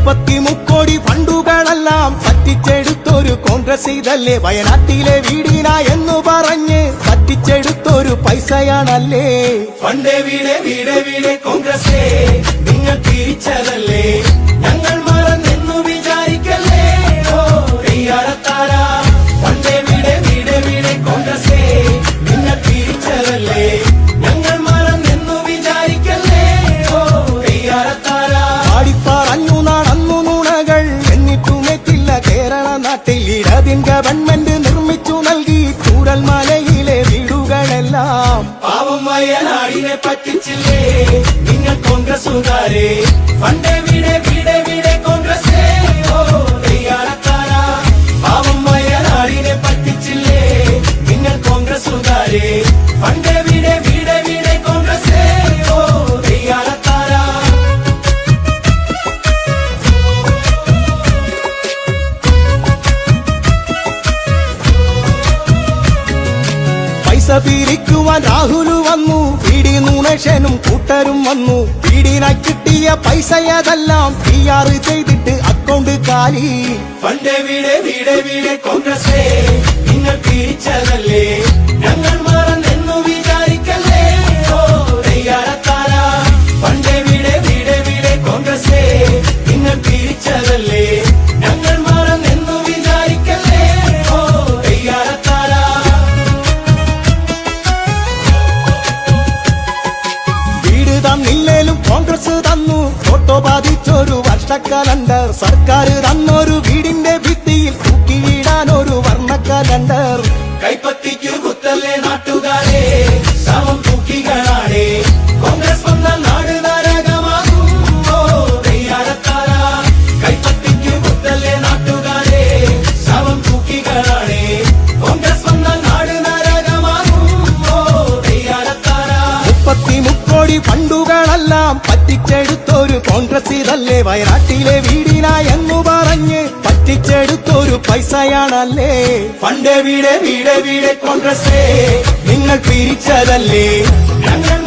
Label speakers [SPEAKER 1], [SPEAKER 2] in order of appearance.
[SPEAKER 1] കൈപ്പത്തി മുക്കോടി ഫണ്ടുകളെല്ലാം പറ്റിച്ചെടുത്തൊരു കോൺഗ്രസ് ഇതല്ലേ വയനാട്ടിലെ വീടിന എന്ന് പറഞ്ഞ് പറ്റിച്ചെടുത്തൊരു പൈസയാണല്ലേ
[SPEAKER 2] ഫണ്ടേ വീടേ വീടേ വീടേ കോൺഗ്രസേ നിങ്ങൾ തിരിച്ചതല്ലേ ഞങ്ങൾ മറന്നെന്നു വിചാരിക്കല്ലേ ഓ തെയ്യാറത്താര ഫണ്ടേ വീടേ വീടേ വീടേ കോൺഗ്രസേ നിങ്ങൾ തിരിച്ചതല്ലേ ഞങ്ങൾ മറന്നെന്നു വിചാരിക്കല്ലേ ഓ തെയ്യാറത്താര
[SPEAKER 1] പാടിപ്പറഞ്ഞു നടന്നു നുണകൾ എന്നിട്ടുമെത്തില്ല കേരള നാട്ടിൽ ഇടതിൻ ഗവൺമെന്റ് നിർമ്മിച്ചു നൽകി ചൂരൽമലയിലെ വീടുകളെല്ലാം
[SPEAKER 2] പാവം വയനാടിനെ പറ്റിച്ചില്ലേ നിങ്ങൾ കോൺഗ്രസുകാരെ ഫണ്ടേ വീടേ വീടേ വീടേ കോൺഗ്രസേ ഓ തെയ്യാറത്താര പാവം വയനാടിനെ പറ്റിച്ചില്ലേ നിങ്ങൾ കോൺഗ്രസുകാരെ ഫണ്ടേ വീടേ വീടേ വീടേ കോൺഗ്രസേ ഓ തെയ്യാറത്താര
[SPEAKER 1] പൈസ പിരിക്കുവാൻ രാഹുല് വന്നു പിടി നുണേഷനും കൂട്ടരും വന്നു പിടിനായി കിട്ടിയ പൈസയതെല്ലാം PR ചെയ്തിട്ട് അക്കൗണ്ട് കാലി
[SPEAKER 2] ഫണ്ടേ വീടേ വീടേ വീടേ കോൺഗ്രസേ നിങ്ങൾ തിരിച്ചതല്ലേ ഞങ്ങൾ മറന്നെന്നു വിചാരിക്കല്ലേ ഓ തെയ്യാറത്താര ഫണ്ടേ വീടേ വീടേ വീടേ കോൺഗ്രസേ നിങ്ങൾ തിരിച്ചതല്ലേ ഞങ്ങൾ മറന്നെന്നു വിചാരിക്കല്ലേ ഓ തെയ്യാറത്താര
[SPEAKER 1] വീട് തന്നില്ലേലും കോൺഗ്രസ് തന്നു ഫോട്ടോ ബാധിച്ചൊരു വർഷ കലണ്ടർ സർക്കാർ തന്നൊരു വീടിന്റെ ഭിത്തിയിൽ തൂക്കിയിടാൻ ഒരു വർണ്ണ കലണ്ടർ
[SPEAKER 2] കൈപ്പത്തിക്കു കുത്തല്ലേ നാട്ടുകാരെ ശവം തൂക്കികളാണേ കോൺഗ്രസ് വന്നാൽ നാട് നരകമാകും ഓ തെയ്യാറത്താര കൈപ്പത്തിക്കു കുത്തല്ലേ നാട്ടുകാരെ ശവം തൂക്കികളാണേ കോൺഗ്രസ് വന്നാൽ നാട് നരകമാകും ഓ തെയ്യാറത്താര
[SPEAKER 1] മുക്കോടി ഫണ്ടുകളെല്ലാം പറ്റിച്ചെടുത്തൊരു കോൺഗ്രസ് ഇതല്ലേ വയനാട്ടിലെ വീടിന എന്ന് പറഞ്ഞ് പറ്റിച്ചെടുത്തൊരു പൈസയാണല്ലേ
[SPEAKER 2] ഫണ്ടേ വീടേ വീടേ വീടേ കോൺഗ്രസേ നിങ്ങൾ തിരിച്ചതല്ലേ ഞങ്ങൾ